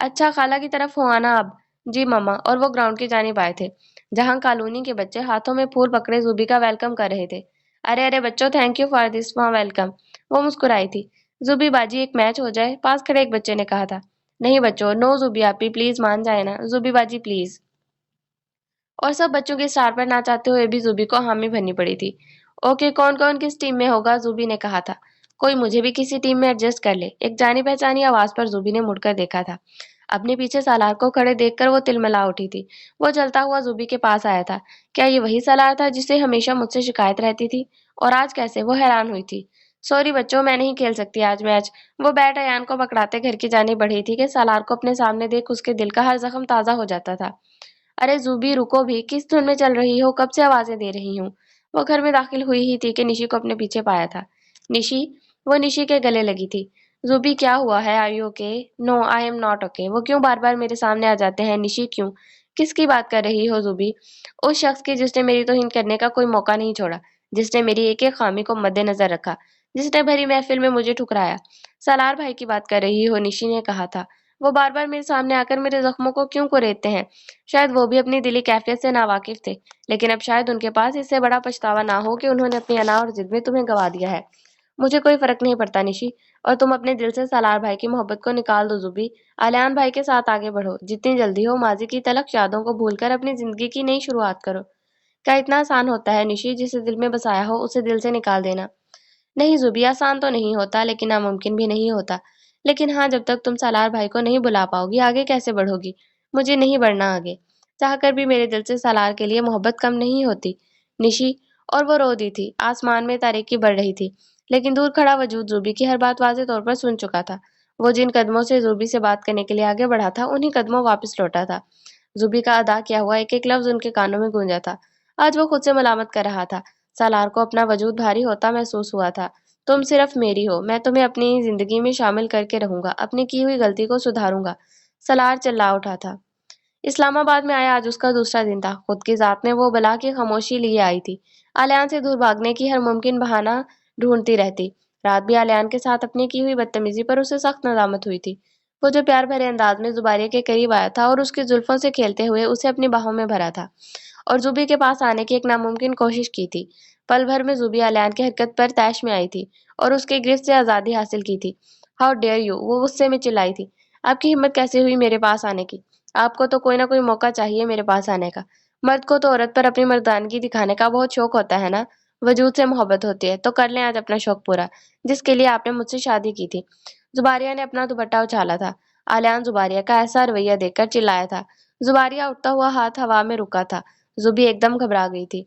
اچھا خالہ کی طرف ہو آنا اب۔ جی ماما، اور وہ گراؤنڈ کی جانب آئے تھے جہاں کالونی کے بچے ہاتھوں میں پھول پکڑے زوبی کا ویلکم کر رہے تھے۔ ارے ارے بچوں، thank you for this warm welcome. وہ مسکرائی تھی۔ زوبی باجی ایک میچ ہو جائے، پاس کھڑے ایک بچے نے کہا تھا۔ نہیں بچوں، نو زوبی آپی، پلیز مان جائے نا، زوبی باجی پلیز۔ اور سب بچوں کے اسٹار پر نہ چاہتے ہوئے بھی زوبی کو حامی بھرنی پڑی تھی۔ اوکے، کون کون کس ٹیم میں ہوگا؟ زوبی نے کہا تھا۔ کوئی مجھے بھی کسی ٹیم میں ایڈجسٹ کر لے، ایک جانی پہچانی آواز پر زوبی نے مڑ کر دیکھا تھا۔ اپنے پیچھے سالار کو کھڑے دیکھ کر وہ تلملا اٹھی تھی۔ وہ چلتا ہوا زوبی کے پاس آیا تھا۔ کیا یہ وہی سالار تھا جس سے ہمیشہ مجھ سے شکایت رہتی تھی؟ اور آج کیسے؟ وہ حیران ہوئی تھی۔ سوری بچوں، میں نہیں کھیل سکتی آج میچ۔ وہ بیٹ ایان کو پکڑاتے گھر کی جانب بڑھی تھی کہ سالار کو اپنے سامنے دیکھ اس کے دل کا ہر زخم تازہ ہو جاتا تھا۔ ارے زوبی رکو بھی، کس دھن میں چل رہی ہو؟ کب سے آوازیں دے رہی ہوں؟ وہ گھر میں داخل ہوئی ہی تھی کہ نشی کو اپنے پیچھے پایا تھا۔ نشی؟ وہ نشی کے گلے لگی تھی۔ زوبی کیا ہوا ہے؟ Are you okay? No I am not okay. وہ کیوں بار بار میرے سامنے آ جاتے ہیں؟ نشی کیوں؟ کس کی بات کر رہی ہو زوبی؟ اس شخص کی جس نے میری توہین کرنے کا کوئی موقع نہیں چھوڑا، جس نے میری ایک ایک خامی کو مد نظر رکھا، جس نے بھری محفل میں مجھے ٹھکرایا۔ سالار بھائی کی بات کر رہی ہو، نشی نے کہا تھا۔ وہ بار بار میرے سامنے آ کر میرے زخموں کو کیوں کوریدتے ہیں؟ شاید وہ بھی اپنی دلی کیفیت سے ناواقف تھے، لیکن اب شاید ان کے پاس اس سے بڑا پچھتاوا نہ ہو کہ انہوں نے اپنی انا اور ضد میں تمہیں گنوا دیا ہے۔ مجھے کوئی فرق نہیں پڑتا نشی، اور تم اپنے دل سے سالار بھائی کی محبت کو نکال دو زوبی۔ الیان بھائی کے ساتھ آگے بڑھو، جتنی جلدی ہو ماضی کی تلخ یادوں کو بھول کر اپنی زندگی کی نئی شروعات کرو۔ کیا اتنا آسان ہوتا ہے نشی؟ جسے دل میں بسایا ہو اسے دل سے نکال دینا؟ نہیں زوبی، آسان تو نہیں ہوتا، لیکن ناممکن بھی نہیں ہوتا۔ لیکن ہاں، جب تک تم سالار بھائی کو نہیں بلا پاؤ گی آگے کیسے بڑھو گی؟ مجھے نہیں بڑھنا آگے، چاہ کر بھی میرے دل سے سالار کے لیے محبت کم نہیں ہوتی نشی۔ اور وہ رو دی تھی۔ آسمان میں تاریکی بڑھ رہی تھی، لیکن دور کھڑا وجود زوبی کی ہر بات واضح طور پر سن چکا تھا۔ وہ جن قدموں سے زوبی سے بات کرنے کے لیے آگے بڑھا تھا انہی قدموں واپس لوٹا تھا۔ زوبی کا ادا کیا ہوا ایک ایک لفظ ان کے کانوں میں گونجا تھا۔ آج وہ خود سے ملامت کر رہا تھا۔ سالار کو اپنا وجود بھاری ہوتا محسوس ہوا تھا۔ تم صرف میری ہو، میں تمہیں اپنی زندگی میں شامل کر کے رہوں گا، اپنی کی ہوئی غلطی کو سدھاروں گا۔ سالار چلا اٹھا تھا۔ اسلام آباد میں آیا آج اس کا دوسرا دن تھا۔ خود کی ذات میں وہ بلا کی خاموشی لیے آئی تھی۔ الیان سے دور بھاگنے کی ہر ممکن بہانہ ڈھونڈتی رہتی۔ رات بھی الیان کے ساتھ اپنی کی ہوئی بدتمیزی پر اسے سخت ندامت ہوئی تھی۔ وہ جو پیار بھرے انداز میں زباریہ کے قریب آیا تھا اور اس کی زلفوں سے کھیلتے ہوئے اسے اپنی باہوں میں بھرا تھا، اور زوبی کے پاس آنے کی ایک ناممکن کوشش کی تھی۔ پل بھر میں زوبی الیان کی حرکت پر طیش میں آئی تھی اور اس کے گرفت سے آزادی حاصل کی تھی۔ How dare you! وہ غصے میں چلائی تھی۔ آپ کی ہمت کیسے ہوئی میرے پاس آنے کی؟ آپ کو تو کوئی نہ کوئی موقع چاہیے میرے پاس آنے کا۔ مرد کو تو عورت پر اپنی مردانگی دکھانے کا بہت شوق ہوتا ہے نا؟ وجود سے محبت ہوتی ہے تو کر لیں آج اپنا شوق پورا، جس کے لیے آپ نے مجھ سے شادی کی تھی۔ زباریہ نے اپنا دوپٹہ اچھالا تھا۔ الیان زباریہ کا ایسا رویہ دیکھ کر چلایا تھا۔ زباریہ اٹھتا ہوا ہاتھ ہوا میں رکا تھا۔ زوبی ایک دم گھبرا گئی تھی۔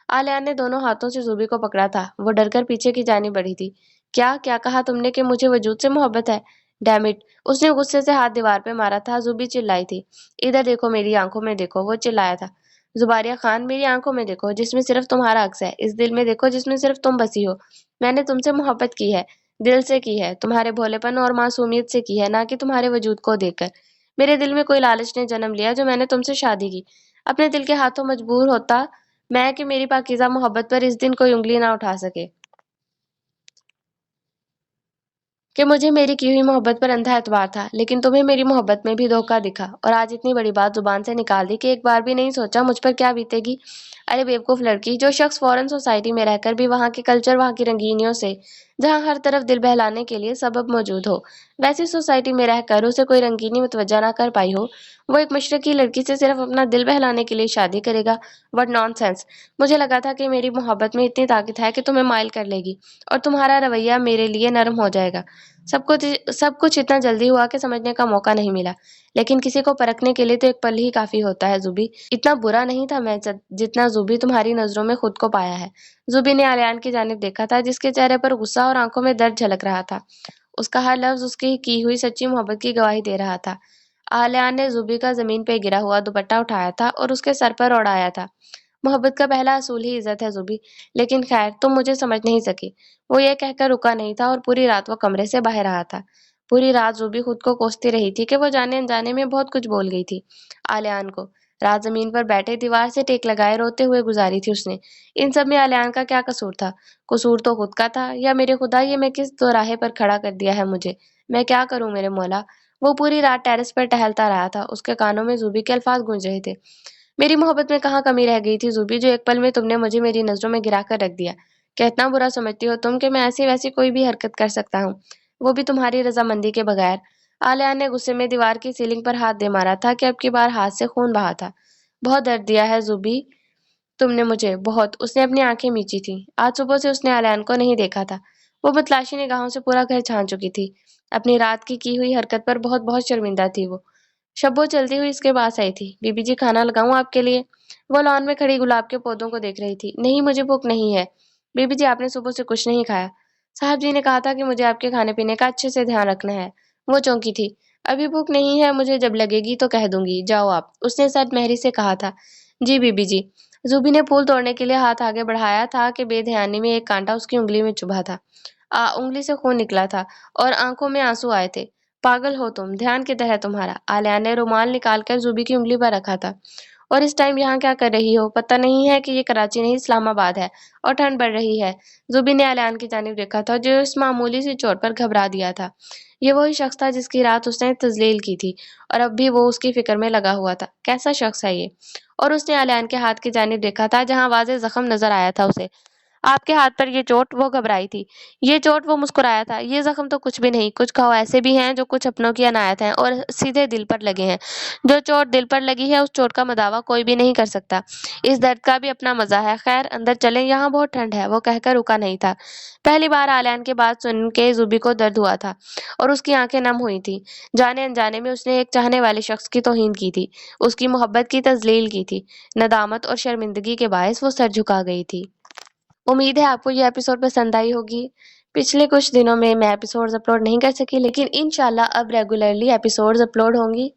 الیان نے دونوں ہاتھوں سے زوبی کو پکڑا تھا۔ وہ ڈر کر پیچھے کی جانب بڑھی تھی۔ کیا کہا تم نے کہ مجھے وجود سے محبت ہے؟ Dam it! اس نے غصے سے ہاتھ دیوار پہ مارا تھا۔ زوبی چلائی تھی۔ ادھر دیکھو، میری آنکھوں میں دیکھو! وہ چلایا تھا۔ زباریہ خان، میری آنکھوں میں دیکھو جس میں صرف تمہارا عکس ہے، اس دل میں دیکھو جس میں صرف تم بسی ہو۔ میں نے تم سے محبت کی ہے، دل سے کی ہے، تمہارے بھولے پن اور معصومیت سے کی ہے، نہ کہ تمہارے وجود کو دیکھ کر۔ میرے دل میں کوئی لالچ نے جنم لیا جو میں نے تم سے شادی کی۔ اپنے دل کے ہاتھوں مجبور ہوتا میں کہ میری پاکیزہ محبت پر اس دن کوئی انگلی نہ اٹھا سکے، کہ مجھے میری کی ہوئی محبت پر اندھا اعتبار تھا، لیکن تمہیں میری محبت میں بھی دھوکہ دکھا، اور آج اتنی بڑی بات زبان سے نکال دی کہ ایک بار بھی نہیں سوچا مجھ پر کیا بیتے گی۔ ارے بیوقوف لڑکی! جو شخص فورن سوسائٹی میں رہ کر بھی وہاں کے کلچر، وہاں کی رنگینیوں سے، جہاں ہر طرف دل بہلانے کے لیے سبب موجود ہو، ویسی سوسائٹی میں رہ کر اسے کوئی رنگینی متوجہ نہ کر پائی ہو، وہ ایک مشرقی لڑکی سے صرف اپنا دل بہلانے کے لیے شادی کرے گا؟ What naan sense! مجھے لگا تھا کہ میری محبت میں اتنی طاقت ہے کہ تمہیں مائل کر لے گی، اور تمہارا رویہ میرے لیے نرم ہو جائے گا۔ سب کچھ اتنا جلدی ہوا کہ سمجھنے کا موقع نہیں ملا، لیکن کسی کو پرکھنے کے لیے تو ایک پل ہی کافی ہوتا ہے زوبی۔ اتنا برا نہیں تھا میں جتنا زوبی تمہاری نظروں میں خود کو پایا ہے۔ زوبی نے الیان کی جانب دیکھا تھا جس کے چہرے پر غصہ اور آنکھوں میں درد جھلک رہا تھا۔ اس کا ہر لفظ اس کی ہوئی سچی محبت کی گواہی دے رہا تھا۔ الیان نے زوبی کا زمین پہ گرا ہوا دوپٹہ اٹھایا تھا اور اس کے سر پر اڑایا تھا۔ محبت کا پہلا اصول ہی عزت ہے زوبی، لیکن خیر تم مجھے سمجھ نہیں سکی۔ وہ یہ کہہ کر رکا نہیں تھا اور پوری رات وہ کمرے سے باہر رہا تھا۔ پوری رات زوبی خود کو کوستی رہی تھی کہ وہ جانے انجانے میں بہت کچھ بول گئی تھی الیان کو۔ رات زمین پر بیٹھے دیوار سے ٹیک لگائے روتے ہوئے گزاری تھی اس نے۔ ان سب میں الیان کا کیا قصور تھا؟ قصور تو خود کا تھا۔ یا میرے خدا، یہ میں کس دوراہے پر کھڑا کر دیا ہے مجھے! میں کیا کروں میرے مولا! وہ پوری رات ٹیرس پر ٹہلتا رہا تھا. اس کے کانوں میں زوبی کے الفاظ گونج رہے تھے. میری محبت میں کہاں کمی رہ گئی تھی زوبی، جو ایک پل میں تم نے مجھے میری نظروں میں گرا کر رکھ دیا. کہ اتنا برا سمجھتی ہو تم کہ میں ایسی ویسی کوئی بھی حرکت کر سکتا ہوں، وہ بھی تمہاری رضامندی کے بغیر. آلیان نے غصے میں دیوار کی سیلنگ پر ہاتھ دے مارا تھا کہ اب کی بار ہاتھ سے خون بہا تھا. بہت درد دیا ہے زوبی تم نے مجھے، بہت. اس نے اپنی آنکھیں میچی تھی. آج صبح سے اس نے آلیان کو نہیں دیکھا تھا. وہ متلاشی نگاہوں سے پورا گھر چھان چکی تھی. اپنی رات کی ہوئی حرکت پر بہت بہت شرمندہ تھی وہ. شبو چلتی ہوئی اس کے پاس آئی تھی. بی بی جی کھانا لگاؤں آپ کے لیے؟ وہ لان میں کھڑی گلاب کے پودوں کو دیکھ رہی تھی. نہیں مجھے بھوک نہیں ہے. بی بی جی آپ نے صبح سے کچھ نہیں کھایا. صاحب جی نے کہا تھا کہ مجھے آپ کے کھانے پینے کا اچھے سے دھیان رکھنا ہے. وہ چونکی تھی. ابھی بھوک نہیں ہے مجھے، جب لگے گی تو کہہ دوں گی. جاؤ آپ، اس نے سر مہری سے کہا تھا. G B B G. زوبی نے پھول توڑنے کے لیے ہاتھ آگے بڑھایا تھا کہ بے دھیانی میں ایک کانٹا اس کی انگلی میں چبھا تھا. انگلی سے خون نکلا تھا اور آنکھوں میں آنسو آئے تھے. پاگل ہو تم، دھیان کدھر ہے تمہارا؟ آلیان نے رومال نکال کر زوبی کی انگلی پر رکھا تھا. اور اس ٹائم یہاں کیا کر رہی ہو؟ پتہ نہیں ہے کہ یہ کراچی نہیں اسلام آباد ہے اور ٹھنڈ پڑ رہی ہے. زوبی نے آلیان کی جانب دیکھا تھا جو اس معمولی سی چوٹ پر گھبرا دیا تھا. یہ وہی شخص تھا جس کی رات اس نے تذلیل کی تھی اور اب بھی وہ اس کی فکر میں لگا ہوا تھا. کیسا شخص ہے یہ؟ اور اس نے آلیان کے ہاتھ کی جانب دیکھا تھا جہاں واضح زخم نظر آیا تھا اسے. آپ کے ہاتھ پر یہ چوٹ؟ وہ گھبرائی تھی. یہ چوٹ؟ وہ مسکرایا تھا. یہ زخم تو کچھ بھی نہیں. کچھ گھاؤ ایسے بھی ہیں جو کچھ اپنوں کی عنایت ہیں اور سیدھے دل پر لگے ہیں. جو چوٹ دل پر لگی ہے اس چوٹ کا مداوع کوئی بھی نہیں کر سکتا. اس درد کا بھی اپنا مزہ ہے. خیر اندر چلیں، یہاں بہت ٹھنڈ ہے. وہ کہہ کر رکا نہیں تھا. پہلی بار آلیان کی بات سن کے زوبی کو درد ہوا تھا اور اس کی آنکھیں نم ہوئی تھیں. جانے انجانے میں اس نے ایک چاہنے والے شخص کی توہین کی تھی، اس کی محبت کی تذلیل کی تھی. ندامت اور شرمندگی کے باعث وہ سر جھکا گئی تھی. امید ہے آپ کو یہ ایپیسوڈ پسند آئی ہوگی. پچھلے کچھ دنوں میں ایپیسوڈز اپلوڈ نہیں کر سکی، لیکن انشاءاللہ اب ریگولرلی ایپیسوڈز اپلوڈ ہوں گی.